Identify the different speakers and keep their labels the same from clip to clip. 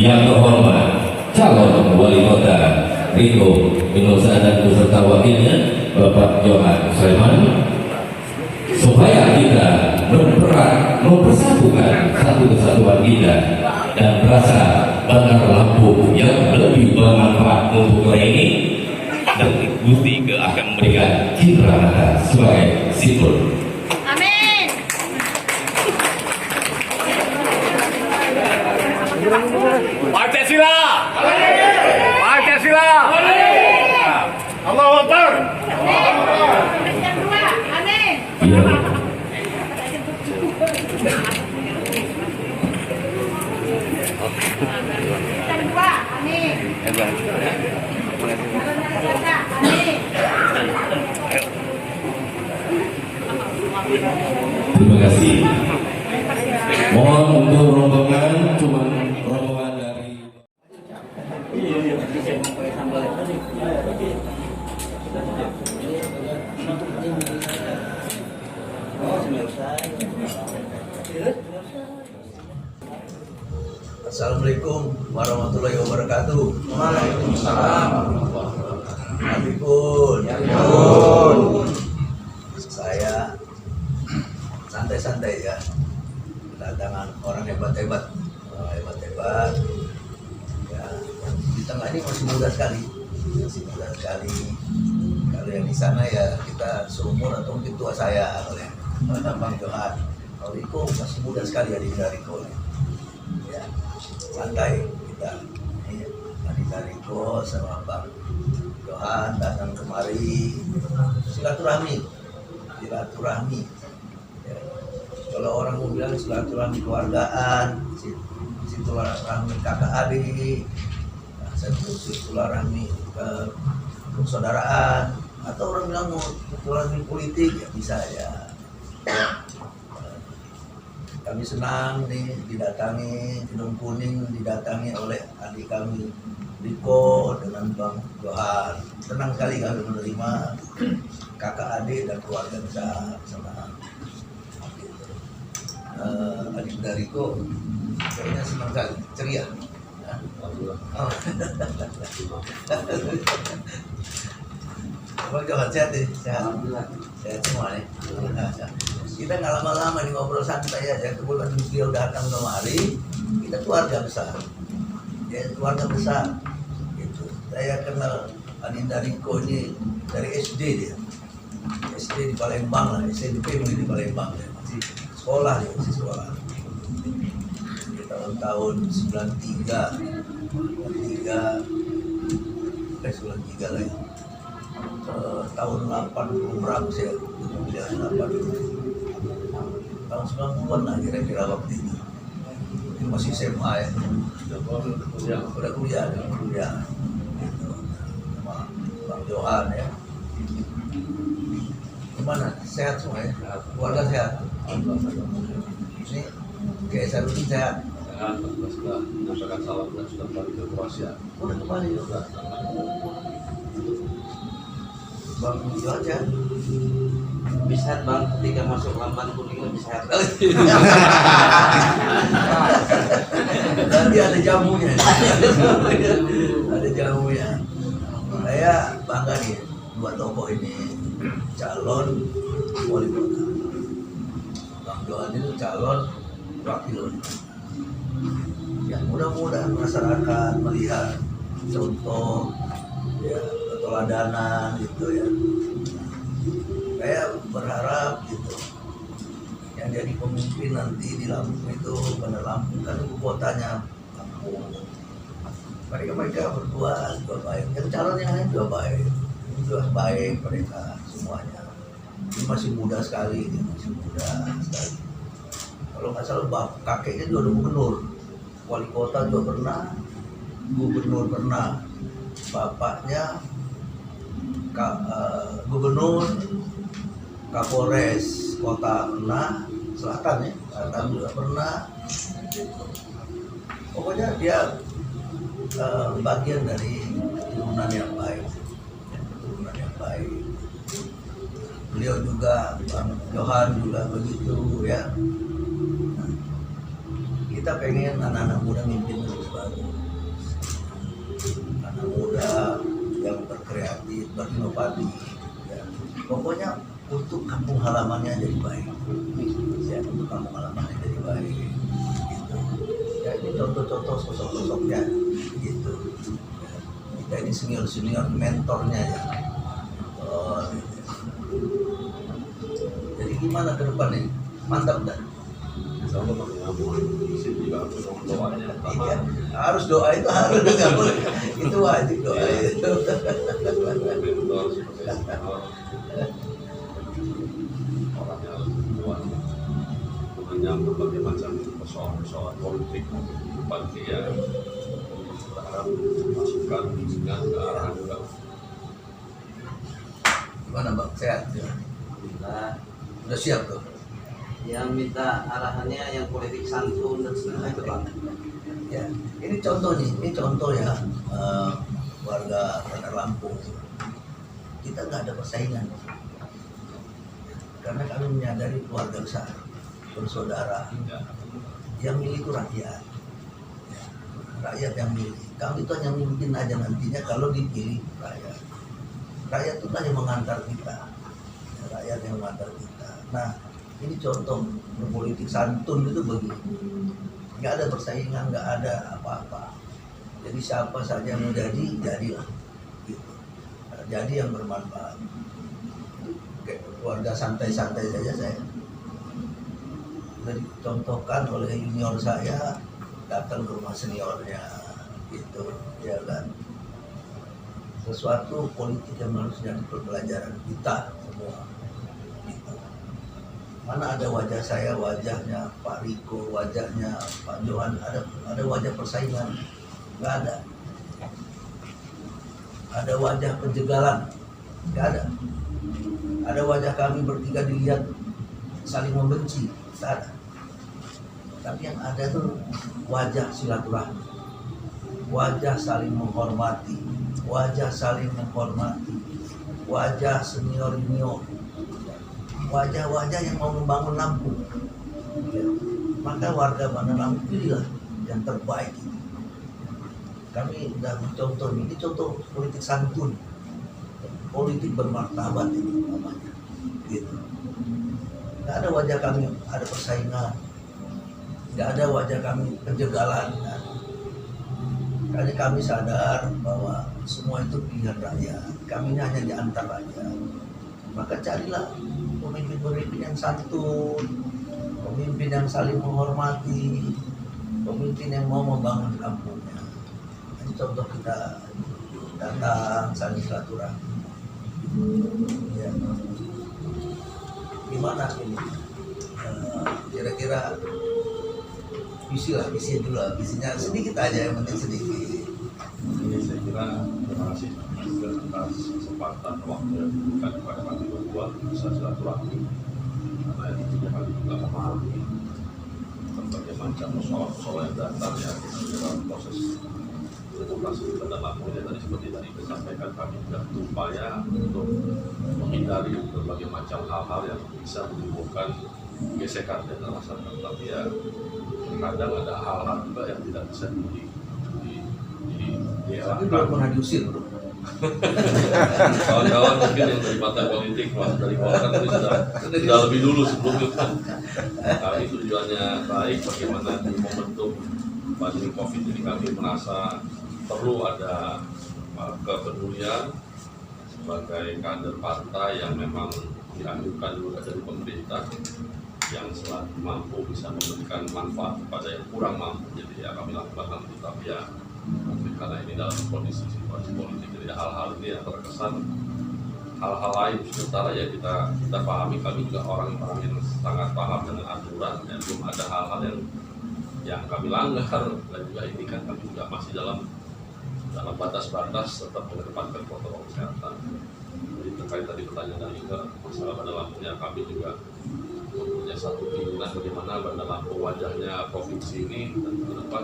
Speaker 1: Yang terhormat calon wali kota Riko Indonesia dan beserta wakilnya Bapak Johan Sulaiman, supaya kita mempersatukan satu kesatuan kita dan rasa bakar lampu yang lebih bermanfaat untuk kota ini, dan Gusti akan memberikan cindera mata sebagai simbol.
Speaker 2: Amin.
Speaker 3: Pancasila. Pancasila. Allahu Akbar.
Speaker 2: Yang kedua, amin.
Speaker 1: Ya.
Speaker 2: Yang kedua, amin. Amin.
Speaker 1: Terima kasih. Mohon untuk rombongan, cuma rombongan dari
Speaker 4: Assalamualaikum warahmatullahi wabarakatuh. Waalaikumsalam. Habibun. Saya santai-santai ya. Kedatangan orang hebat-hebat. Ya, di tengah ini masih muda sekali. Kalau yang di sana ya kita seumur atau mungkin tua saya oleh Bang Johan. Kalau Riko masih muda sekali dari Riko. Ya, santai kita. Dari Riko sama Bang Johan datang kemari silaturahmi. Ya. Kalau orang mau bilang silaturahmi keluargaan, silaturahmi kakak adik, silaturahmi persaudaraan, atau orang bilang mau silaturahmi politik ya bisa ya. Kami senang nih didatangi Gedung Kuning, didatangi oleh adik kami Riko dengan Bang Johan. Senang sekali kami menerima kakak adik dan keluarga besar. Senang. Adik dari Riko kayaknya senang sekali, ceria. Oh. Bang Johan sehat nih? Sehat semua nih. Kita nggak lama-lama nih ngobrol santai aja. Kebetulan beliau datang kemari, kita keluarga besar. Ya, keluarga besar. Gitu. Saya kenal Adinda Riko ini dari SD dia. SD di Palembang lah, SMP di Palembang ya. Masih sekolah dia, masih sekolah. Di tahun-tahun 93 lah ya. Tahun 80 berapa sih? Tahun 90-an lah kira-kira waktu itu. Ini masih SMA ya. Udah kuliah. Gitu. Sama Bang Johan ya. Gimana? Sehat semua ya? Keluarga sehat? Ini kayak saya rutin sehat.
Speaker 5: Sudah menyampaikan salam dan sudah kembali ke Kroasia.
Speaker 4: Udah kembali juga. Bang Johan sehat?
Speaker 6: Lebih sehat bang, ketika masuk lamban kuning lebih sehat.
Speaker 4: Nanti ada jamunya. Ada jamunya. Saya bangga nih dua tokoh ini calon wali kota. Bang Johan itu calon wakil wali kota. Ya mudah-mudahan masyarakat melihat contoh ya keteladanan gitu ya. Saya berharap gitu yang jadi pemimpin nanti di Lampung itu benar Lampung kan ibu kotanya Lampung. Mereka berdua juga baik, yang calon yang lain juga baik mereka semuanya. Ini masih muda sekali, Kalau nggak salah kakeknya juga gubernur, wali kota juga pernah, gubernur pernah, bapaknya gubernur, Kapolres kota pernah, selatan juga pernah. Pokoknya dia bagian dari keturunan yang baik. Beliau juga, Bang Johan juga begitu ya. Kita pengen anak-anak muda mimpin lebih bagus. inovasi. Ya. Pokoknya untuk kampung halamannya jadi baik. Ya, untuk kampung halamannya jadi baik. Gitu. Ya, ini contoh-contoh sosok-sosoknya. Gitu. Ya. Kita ini senior-senior mentornya ya. Oh, gitu. Jadi gimana ke depan nih? Mantap dah.
Speaker 5: Insya Allah makin nyambung. Di sini juga harus doanya.
Speaker 4: Iya, harus doa itu harus nggak boleh. Itu wajib doa itu.
Speaker 5: Mentor sebagai senior, orangnya harus kuat dengan berbagai macam persoalan politik depan dia. Kita harap masukan dengan ke arah juga.
Speaker 4: Gimana Bang? Sehat? Ya?
Speaker 6: Alhamdulillah.
Speaker 4: Udah siap tuh?
Speaker 6: Yang minta arahannya yang politik santun dan sebagainya itu bang.
Speaker 4: Ya, ini contoh nih, ini contoh ya warga Bandar Lampung. Kita nggak ada persaingan karena kami menyadari keluarga besar, bersaudara. Yang milih itu rakyat, ya, rakyat yang milih. Kami itu hanya memimpin aja nantinya kalau dipilih rakyat. Rakyat itu yang mengantar kita, ya, rakyat yang mengantar kita. Nah, ini contoh berpolitik santun itu begini. Nggak ada persaingan, nggak ada apa-apa. Jadi siapa saja yang mau jadi, jadilah. Gitu. Jadi yang bermanfaat. Kayak keluarga santai-santai saja saya. Sudah dicontohkan oleh junior saya, datang ke rumah seniornya. Gitu, ya kan. Sesuatu politik yang harus jadi pembelajaran kita semua. Gitu. Mana ada wajah saya, wajahnya Pak Riko, wajahnya Pak Johan, ada wajah persaingan? Nggak ada. Ada wajah penjegalan? Nggak ada. Ada wajah kami bertiga dilihat saling membenci? Nggak ada. Tapi yang ada tuh wajah silaturahmi, wajah saling menghormati, wajah saling menghormati, wajah senior-senior, wajah-wajah yang mau membangun Lampung. Ya. Maka warga Bandar Lampung pilihlah yang terbaik. Kami sudah mencontoh ini contoh politik santun, politik bermartabat ini namanya. Gitu. Nggak ada wajah kami ada persaingan, nggak ada wajah kami penjegalan. Karena kami sadar bahwa semua itu pilihan rakyat. Kami ini hanya diantar rakyat. Maka carilah pemimpin-pemimpin yang santun, pemimpin yang saling menghormati, pemimpin yang mau membangun kampungnya. Ini contoh kita datang saling silaturahmi. Ya. Gimana ini? Kira-kira visi dulu lah, visinya sedikit aja, yang penting sedikit.
Speaker 5: Ini saya kira terima kasih juga atas kesempatan waktu yang diberikan kepada kami berdua bisa silaturahmi, karena yang itu kami juga memahami berbagai macam soal yang datang ya dalam proses demokrasi di Bandar Lampung ini. Tadi seperti tadi disampaikan, kami juga berupaya untuk menghindari berbagai macam hal-hal yang bisa menimbulkan gesekan di antara masyarakat. Tapi ya kadang ada hal-hal juga yang tidak bisa
Speaker 4: Tapi belum pernah diusir bro.
Speaker 5: Kawan-kawan mungkin yang dari partai politik, masuk dari Golkar tadi sudah lebih dulu sebelum itu. Kami tujuannya baik, bagaimana di momentum pandemi COVID ini kami merasa perlu ada kepedulian sebagai kader partai yang memang dianjurkan juga dari pemerintah, yang selagi mampu bisa memberikan manfaat kepada yang kurang mampu. Jadi ya kami lakukan itu, tapi ya mungkin karena ini dalam kondisi situasi politik, jadi hal-hal ini yang terkesan hal-hal lain. Sementara ya kita pahami, kami juga orang-orang yang sangat paham dengan aturan, ya belum ada hal-hal yang kami langgar, dan juga ini kan kami juga masih dalam batas-batas tetap mengedepankan protokol kesehatan. Jadi terkait tadi pertanyaan dari juga masalah Bandar Lampung, ya kami juga mempunyai satu keinginan bagaimana Bandar Lampung wajahnya provinsi ini dan ke depan.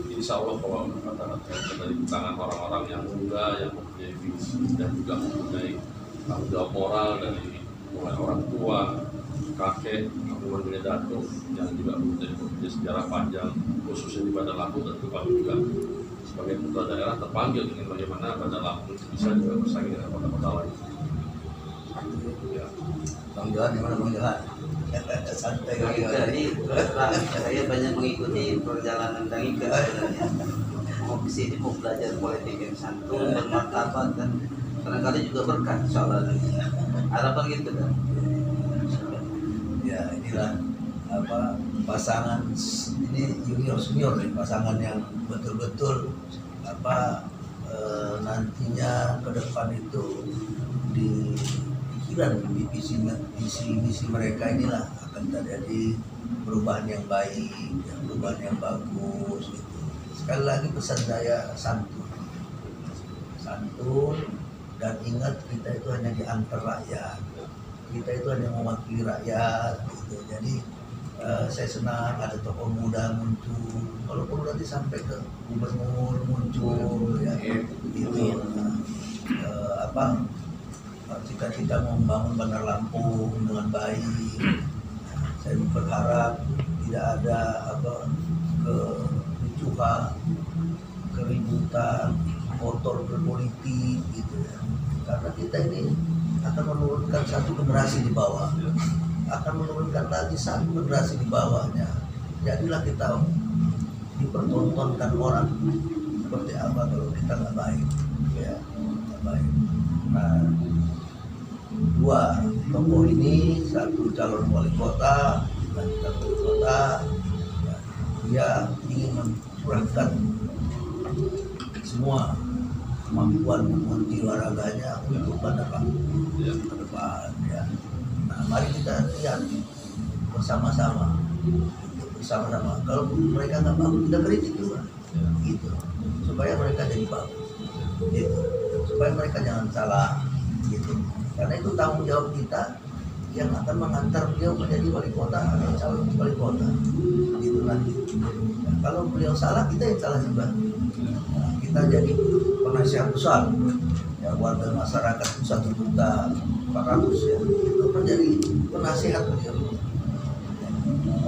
Speaker 5: Insya Allah kalau kata-kata dari tangan orang-orang yang muda, yang mempunyai visi dan juga mempunyai tanggung jawab moral dari mulai orang tua, kakek, kemudian datuk yang juga mempunyai sejarah panjang khususnya di Bandar Lampung, tentu kami juga sebagai putra daerah terpanggil ingin bagaimana Bandar Lampung itu bisa juga bersaing dengan kota-kota lain. Ya.
Speaker 4: Bang Johan, gimana Bang Johan? Santai Bang Johan.
Speaker 6: Jadi terus terang, saya banyak mengikuti perjalanan Kang Ika sebenarnya. Mau ke sini mau belajar politik yang santun, bermartabat, dan barangkali juga berkah insyaallah. Harapan gitu kan.
Speaker 4: Ya inilah apa pasangan ini junior senior nih, pasangan yang betul-betul apa nantinya ke depan itu di pikiran di visi mereka inilah akan terjadi perubahan yang baik, perubahan yang bagus gitu. Sekali lagi pesan saya santun dan ingat kita itu hanya diantar rakyat, kita itu hanya mewakili rakyat gitu. Jadi saya senang ada tokoh muda muncul, kalau perlu nanti sampai ke gubernur muncul ya gitu. Apa cita-cita mau membangun Bandar Lampung dengan baik. Saya berharap tidak ada kericuhan, keributan, kotor berpolitik gitu ya. Karena kita ini akan menurunkan satu generasi di bawah, akan menurunkan lagi satu generasi di bawahnya. Jadilah kita dipertontonkan orang seperti apa kalau kita nggak baik, ya nggak baik. Nah, dua tokoh ini, satu calon wali kota dan calon wali kota, ya, dia ingin mencurahkan semua kemampuan jiwa raganya untuk Bandar Lampung ke depan ya. Nah, mari kita lihat bersama-sama. Kalau mereka nggak bagus, kita kritik juga, gitu, supaya mereka jadi bagus, gitu, supaya mereka jangan salah, gitu. Karena itu tanggung jawab kita yang akan mengantar beliau menjadi wali kota atau calon wali kota, gitu nanti. Nah, kalau beliau salah, kita yang salah juga. Nah, kita jadi penasihat besar, ya warga masyarakat 1.400.000 ya, itu menjadi penasihat beliau.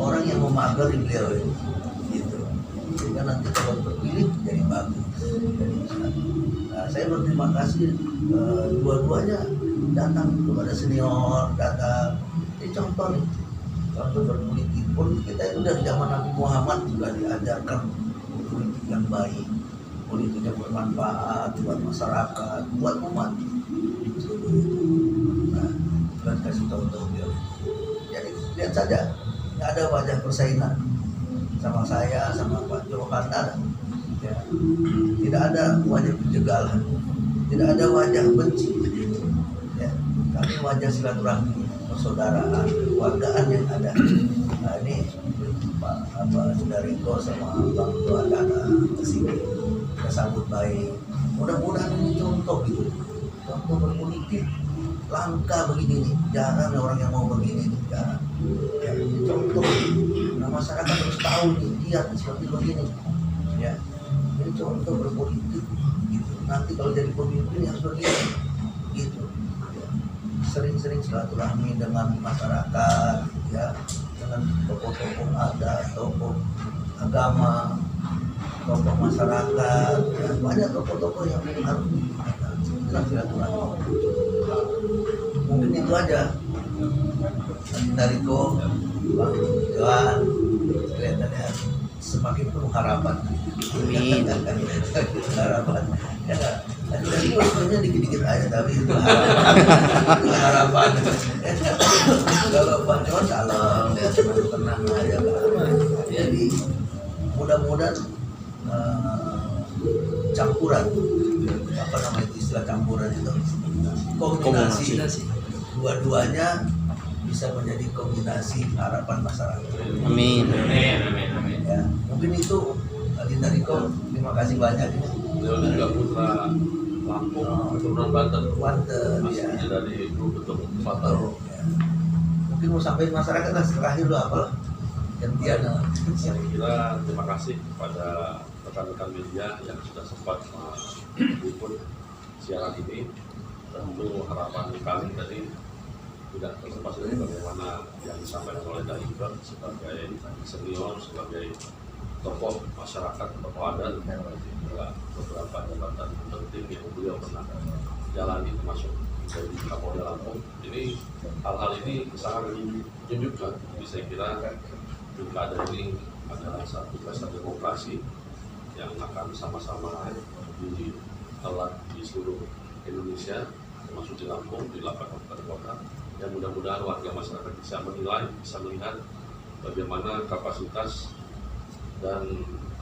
Speaker 4: Orang yang memagari beliau itu, gitu. Sehingga nanti kalau terpilih jadi bagus, jadi bisa. Nah, saya berterima kasih dua-duanya datang kepada senior, datang. Ini contoh nih, contoh berpolitik. Politik kita itu dari zaman Nabi Muhammad juga diajarkan politik yang baik, politik yang bermanfaat buat masyarakat, buat umat. Nah, kita kasih contoh beliau. Jadi lihat saja. Tidak ada wajah persaingan sama saya, sama Pak Johan, ya. Tidak ada wajah penjegalan, tidak ada wajah benci, ya. Kami wajah silaturahmi, persaudaraan, keluargaan yang ada. Nah, ini Pak Sundariko sama Bang Johan ke sini, kita sambut baik. Mudah-mudahan ini contoh gitu, contoh berpolitik. Langka begini nih, jarang orang yang mau begini nih, jarang. Ya, ini contoh. Nah, masyarakat harus tahu nih, lihat seperti begini, ya. Ini contoh berpolitik, gitu. Nanti kalau jadi pemimpin harus begini, gitu. Ya. Sering-sering silaturahmi dengan masyarakat, ya, dengan tokoh-tokoh adat, tokoh agama, tokoh masyarakat, ya. Banyak tokoh-tokoh yang harus silaturahmi. Mungkin itu aja. Sundariko, Bang Johan, kelihatannya semakin penuh harapan.
Speaker 6: Amin.
Speaker 4: Harapan. Ya, dari sebenarnya dikit-dikit aja, tapi itu harapan. Itu harapan. Kalau Bang Johan salam, dia tenang aja. Jadi mudah-mudahan campuran, apa namanya istilah campuran itu, kombinasi. Dua-duanya bisa menjadi kombinasi harapan masyarakat.
Speaker 6: Amin.
Speaker 4: Ya, mungkin itu Adinda Riko, terima kasih banyak.
Speaker 5: Beliau juga putra Lampung, keturunan Banten.
Speaker 4: Ya.
Speaker 5: Aslinya dari Betul.
Speaker 4: Ya. Mungkin mau sampaikan masyarakat lah terakhir lo apa lah? Gantian.
Speaker 5: Saya kira terima kasih kepada rekan-rekan media yang sudah sempat meliput siaran ini. Tentu harapan kami tadi tidak terlepas dari bagaimana yang disampaikan oleh Kang Ika sebagai senior, sebagai tokoh masyarakat, tokoh adat, juga beberapa jabatan penting yang beliau pernah jalani, termasuk jadi Kapolda Lampung. Ini hal-hal ini sangat menunjukkan, jadi saya kira pilkada ini adalah satu pesta demokrasi yang akan sama-sama ditelat di seluruh Indonesia, termasuk di Lampung, di 8 kabupaten kota. Dan mudah-mudahan warga masyarakat bisa menilai, bisa melihat bagaimana kapasitas dan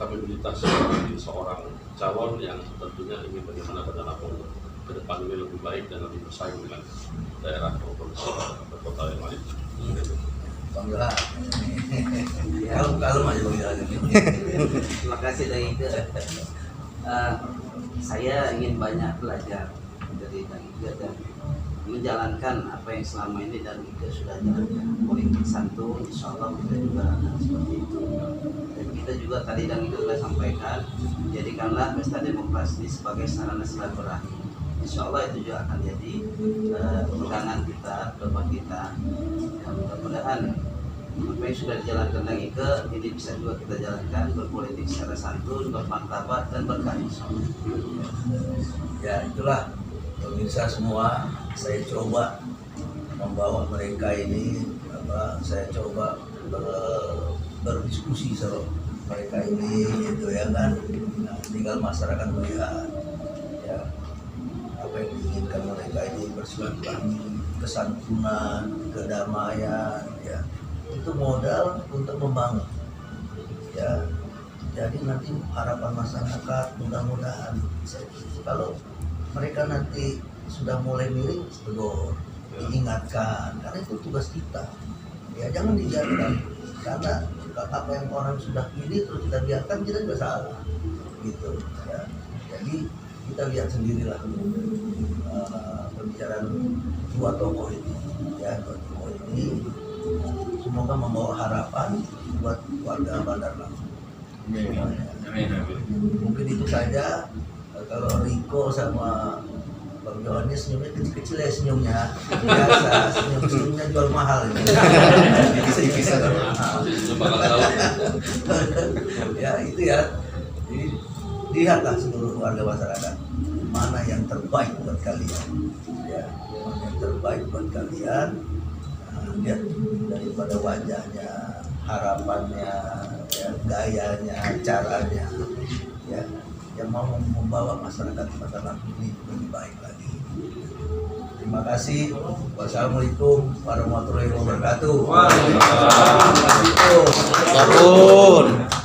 Speaker 5: kapabilitas dari seorang calon yang tentunya ingin bagaimana pada Lampung ke depan ini lebih baik dan lebih bersaing dengan daerah provinsi atau kota yang lain.
Speaker 4: Bang Johan. Kalau aja Bang Johan.
Speaker 6: Terima kasih Dang Ike. Saya ingin banyak belajar dari Dang Ike dan menjalankan apa yang selama ini Dang Ike sudah jalankan. Politik santun, insya Allah kita juga akan seperti itu. Dan kita juga tadi Dang Ike sudah sampaikan, jadikanlah pesta demokrasi sebagai sarana silaturahmi. Insya Allah itu juga akan jadi pegangan kita, doa kita. Dan mudah-mudahan apa yang sudah dijalankan Dang Ike ini bisa juga kita jalankan, berpolitik secara santun, bermartabat dan berkah.
Speaker 4: Ya itulah pemirsa semua, saya coba membawa mereka ini, saya coba berdiskusi sama mereka ini, itu ya kan. Nah, tinggal masyarakat melihat ya apa yang diinginkan mereka ini, bersilaturahmi, kesantunan, kedamaian, ya itu modal untuk membangun. Ya, jadi nanti harapan masyarakat mudah-mudahan kalau mereka nanti sudah mulai miring, tegur, diingatkan, karena itu tugas kita. Ya jangan dibiarkan, karena apa yang orang sudah pilih terus kita biarkan, kita juga salah, gitu. Ya. Jadi kita lihat sendirilah pembicaraan dua tokoh ini, ya dua tokoh ini semoga membawa harapan buat warga Bandar Lampung. Mungkin itu saja. Kalau Riko sama Bang Johannes senyumnya kecil-kecil ya senyumnya, biasa senyumnya jual mahal ini. Bisa mahal. Ya itu ya. Jadi lihatlah seluruh warga masyarakat mana yang terbaik buat kalian. Ya, mana yang terbaik buat kalian. Nah, lihat daripada wajahnya, harapannya, ya, gayanya, caranya, ya. Yang mau membawa masyarakat Bandar Lampung ini lebih baik lagi. Terima kasih. Wassalamualaikum warahmatullahi wabarakatuh.
Speaker 3: Waalaikumsalam.